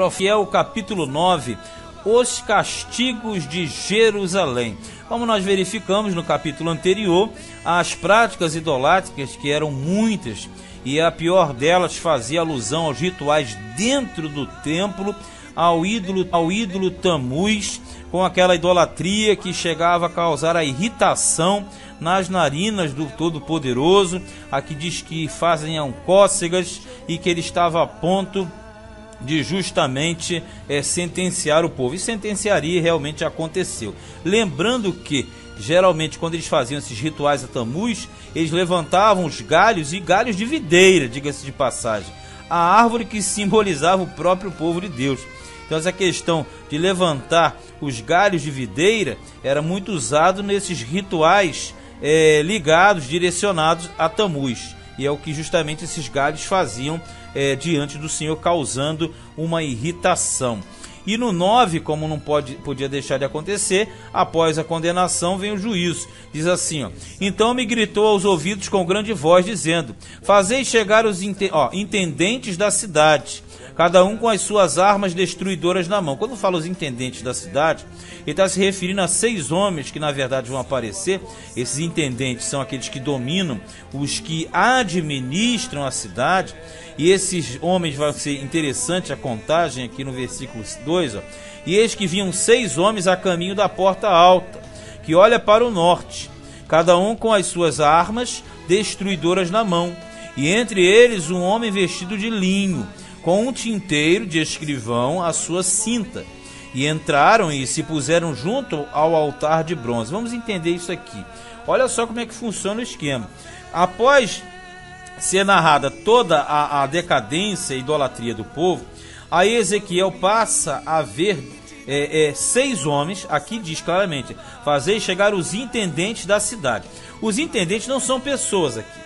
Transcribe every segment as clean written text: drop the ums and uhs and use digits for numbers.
Ezequiel capítulo 9, os castigos de Jerusalém. Como nós verificamos no capítulo anterior, as práticas idolátricas, que eram muitas, e a pior delas fazia alusão aos rituais dentro do templo, ao ídolo Tamuz, com aquela idolatria que chegava a causar a irritação nas narinas do Todo-Poderoso. Aqui diz que fazem cócegas e que ele estava a ponto de justamente sentenciar o povo. E sentenciaria, realmente aconteceu. Lembrando que, geralmente, quando eles faziam esses rituais a Tamuz, eles levantavam os galhos, e galhos de videira, diga-se de passagem, a árvore que simbolizava o próprio povo de Deus. Então essa questão de levantar os galhos de videira era muito usado nesses rituais ligados, direcionados a Tamuz. E é o que justamente esses galhos faziam diante do Senhor, causando uma irritação. E no 9, como não podia deixar de acontecer, após a condenação vem o juízo. Diz assim, ó: então me gritou aos ouvidos com grande voz, dizendo: fazei chegar os intendentes da cidade, cada um com as suas armas destruidoras na mão. Quando fala os intendentes da cidade, ele está se referindo a 6 homens que na verdade vão aparecer. Esses intendentes são aqueles que dominam, os que administram a cidade. E esses homens, vai ser interessante a contagem aqui no versículo 2, ó. E eis que vinham 6 homens a caminho da porta alta, que olha para o norte, cada um com as suas armas destruidoras na mão. E entre eles um homem vestido de linho, com um tinteiro de escrivão à sua cinta. E entraram e se puseram junto ao altar de bronze. Vamos entender isso aqui. Olha só como é que funciona o esquema. Após ser narrada toda a decadência e idolatria do povo, aí Ezequiel passa a ver 6 homens. Aqui diz claramente: fazei chegar os intendentes da cidade. Os intendentes não são pessoas aqui,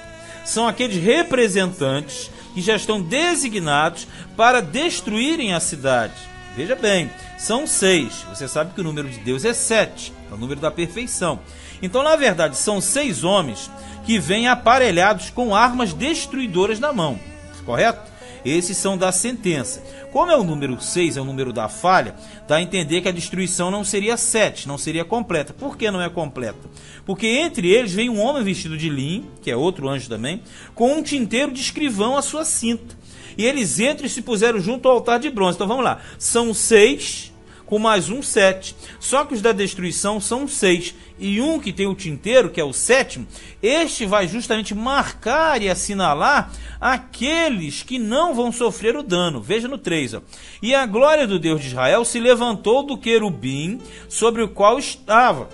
são aqueles representantes que já estão designados para destruírem a cidade. Veja bem, são 6. Você sabe que o número de Deus é 7, é o número da perfeição. Então, na verdade, são 6 homens que vêm aparelhados com armas destruidoras na mão, correto? Esses são da sentença. Como é o número 6, é o número da falha, dá a entender que a destruição não seria 7, não seria completa. Por que não é completa? Porque entre eles vem um homem vestido de linho, que é outro anjo também, com um tinteiro de escrivão à sua cinta. E eles entram e se puseram junto ao altar de bronze. Então vamos lá, são 6 com mais um 7. Só que os da destruição são 6. E um que tem o tinteiro, que é o 7º, este vai justamente marcar e assinalar aqueles que não vão sofrer o dano. Veja no 3. Ó. E a glória do Deus de Israel se levantou do querubim sobre o qual estava,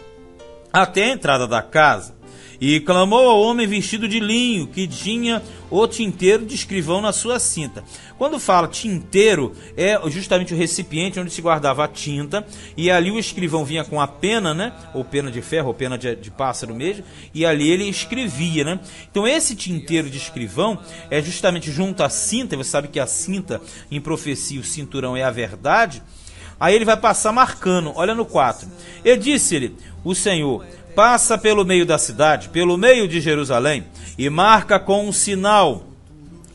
até a entrada da casa. E clamou ao homem vestido de linho, que tinha o tinteiro de escrivão na sua cinta. Quando fala tinteiro, é justamente o recipiente onde se guardava a tinta, e ali o escrivão vinha com a pena, né? Ou pena de ferro, ou pena de pássaro mesmo, e ali ele escrevia, né? Então esse tinteiro de escrivão é justamente junto à cinta. Você sabe que a cinta, em profecia, o cinturão é a verdade. Aí ele vai passar marcando. Olha no 4. E disse-lhe o Senhor: passa pelo meio da cidade, pelo meio de Jerusalém, e marca com um sinal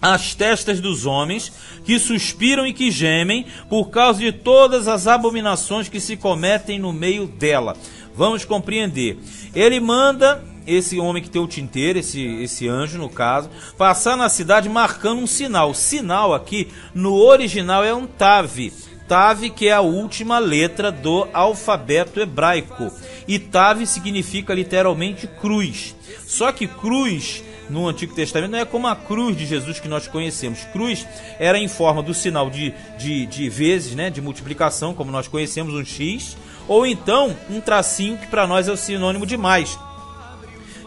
as testas dos homens que suspiram e que gemem por causa de todas as abominações que se cometem no meio dela. Vamos compreender. Ele manda esse homem que tem o tinteiro, esse anjo no caso, passar na cidade marcando um sinal. O sinal aqui no original é um Tav. Tav, que é a última letra do alfabeto hebraico. E Tav significa literalmente cruz. Só que cruz no Antigo Testamento não é como a cruz de Jesus que nós conhecemos. Cruz era em forma do sinal de vezes, né, de multiplicação, como nós conhecemos, um X, ou então um tracinho que para nós é o sinônimo de mais,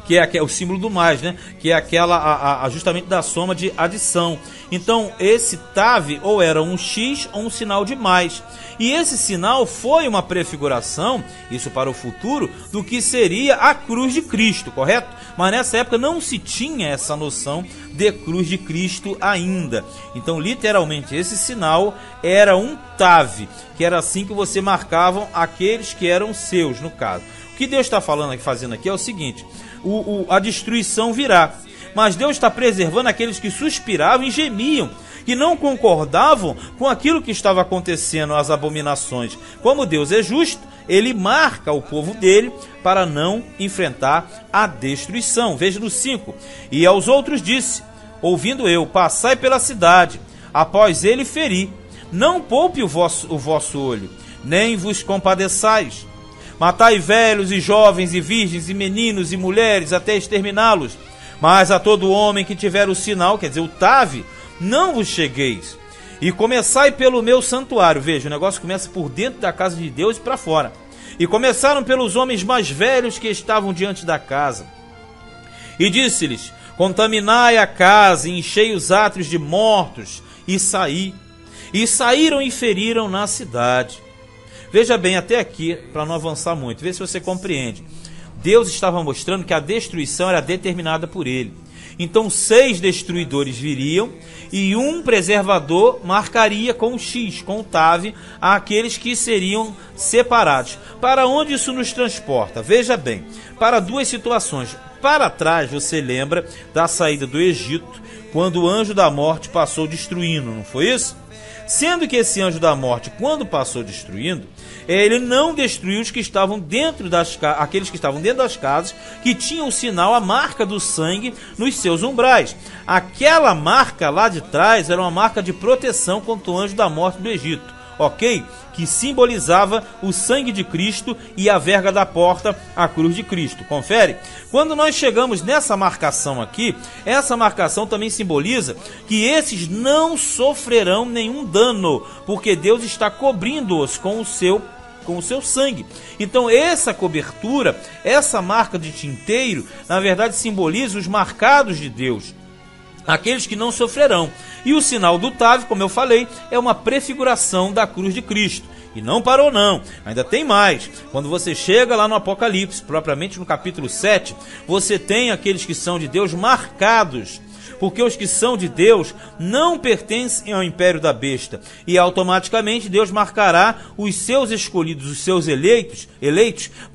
que é o símbolo do mais, né? Que é aquela justamente da soma de adição. Então esse Tav ou era um X ou um sinal de mais. E esse sinal foi uma prefiguração, isso para o futuro, do que seria a cruz de Cristo, correto? Mas nessa época não se tinha essa noção de cruz de Cristo ainda. Então literalmente esse sinal era um Tav, que era assim que você marcavam aqueles que eram seus, no caso. O que Deus está fazendo aqui é o seguinte: a destruição virá, mas Deus está preservando aqueles que suspiravam e gemiam, que não concordavam com aquilo que estava acontecendo, as abominações. Como Deus é justo, ele marca o povo dele para não enfrentar a destruição. Veja no 5. E aos outros disse, ouvindo eu, passai pela cidade, após ele feri, não poupe o vosso olho, nem vos compadeçais. Matai velhos e jovens e virgens e meninos e mulheres até exterminá-los. Mas a todo homem que tiver o sinal, quer dizer, o tave, não vos chegueis. E começai pelo meu santuário. Veja, o negócio começa por dentro da casa de Deus e para fora. E começaram pelos homens mais velhos que estavam diante da casa. E disse-lhes, contaminai a casa e enchei os átrios de mortos, e saí. E saíram e feriram na cidade. Veja bem, até aqui, para não avançar muito, vê se você compreende. Deus estava mostrando que a destruição era determinada por ele. Então 6 destruidores viriam e um preservador marcaria com o X, com o tave, aqueles que seriam separados. Para onde isso nos transporta? Veja bem, para 2 situações. Para trás, você lembra da saída do Egito, quando o anjo da morte passou destruindo, não foi isso? Sendo que esse anjo da morte, quando passou destruindo, ele não destruiu os que estavam dentro aqueles que estavam dentro das casas, que tinham o sinal, a marca do sangue nos seus umbrais. Aquela marca lá de trás era uma marca de proteção contra o anjo da morte do Egito, ok? Que simbolizava o sangue de Cristo e a verga da porta, a cruz de Cristo. Confere? Quando nós chegamos nessa marcação aqui, essa marcação também simboliza que esses não sofrerão nenhum dano, porque Deus está cobrindo-os com o seu sangue. Então essa cobertura, essa marca de tinteiro, na verdade simboliza os marcados de Deus, aqueles que não sofrerão. E o sinal do tave, como eu falei, é uma prefiguração da cruz de Cristo. E não parou não, ainda tem mais. Quando você chega lá no Apocalipse, propriamente no capítulo 7, você tem aqueles que são de Deus marcados, porque os que são de Deus não pertencem ao império da besta, e automaticamente Deus marcará os seus escolhidos, os seus eleitos,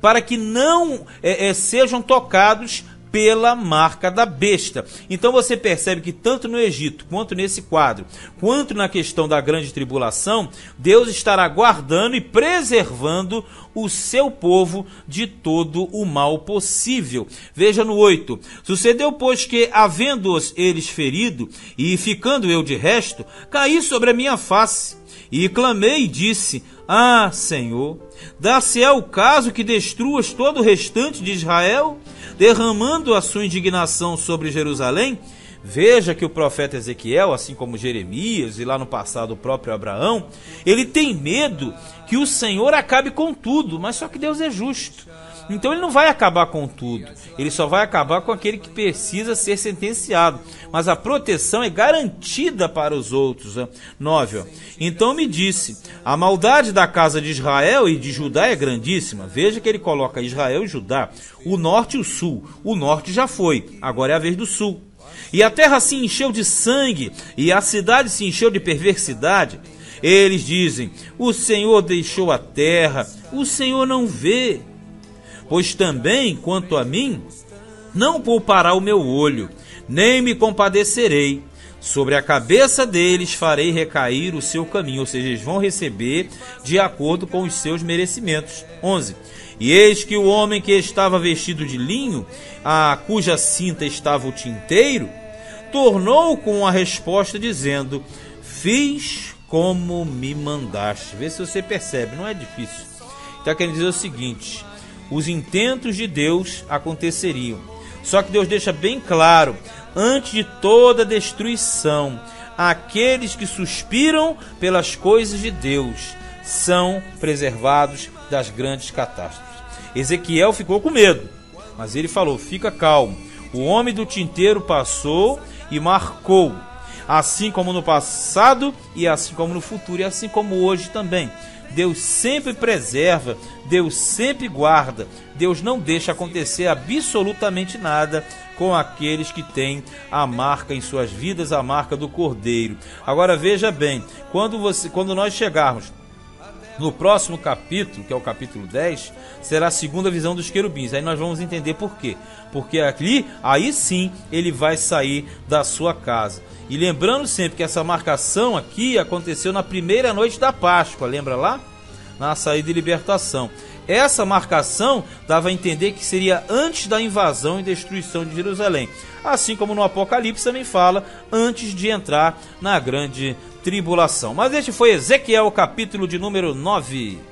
para que não sejam tocados pela marca da besta. Então você percebe que tanto no Egito, quanto nesse quadro, quanto na questão da grande tribulação, Deus estará guardando e preservando o seu povo de todo o mal possível. Veja no 8. Sucedeu, pois, que, havendo-os eles ferido, e ficando eu de resto, caí sobre a minha face, e clamei e disse, ah, Senhor, dá-se-é o caso que destruas todo o restante de Israel, derramando a sua indignação sobre Jerusalém? Veja que o profeta Ezequiel, assim como Jeremias e lá no passado o próprio Abraão, ele tem medo que o Senhor acabe com tudo, mas só que Deus é justo. Então ele não vai acabar com tudo, ele só vai acabar com aquele que precisa ser sentenciado. Mas a proteção é garantida para os outros. 9. Então me disse, a maldade da casa de Israel e de Judá é grandíssima. Veja que ele coloca Israel e Judá, o norte e o sul. O norte já foi, agora é a vez do sul. E a terra se encheu de sangue, e a cidade se encheu de perversidade. Eles dizem, o Senhor deixou a terra, o Senhor não vê. Pois também, quanto a mim, não poupará o meu olho, nem me compadecerei. Sobre a cabeça deles farei recair o seu caminho, ou seja, eles vão receber de acordo com os seus merecimentos. 11. E eis que o homem que estava vestido de linho, a cuja cinta estava o tinteiro, tornou com a resposta dizendo, fiz como me mandaste. Vê se você percebe, não é difícil. Está querendo dizer o seguinte, os intentos de Deus aconteceriam. Só que Deus deixa bem claro, antes de toda destruição, aqueles que suspiram pelas coisas de Deus são preservados das grandes catástrofes. Ezequiel ficou com medo, mas ele falou, fica calmo. O homem do tinteiro passou e marcou, assim como no passado e assim como no futuro e assim como hoje também. Deus sempre preserva, Deus sempre guarda, Deus não deixa acontecer absolutamente nada com aqueles que têm a marca em suas vidas, a marca do Cordeiro. Agora veja bem, quando nós chegarmos No próximo capítulo, que é o capítulo 10, será a segunda visão dos querubins. Aí nós vamos entender por quê. Porque ali, aí sim, ele vai sair da sua casa. E lembrando sempre que essa marcação aqui aconteceu na primeira noite da Páscoa, lembra lá? Na saída e libertação. Essa marcação dava a entender que seria antes da invasão e destruição de Jerusalém. Assim como no Apocalipse também fala, antes de entrar na grande tribulação. Mas este foi Ezequiel, capítulo de número 9.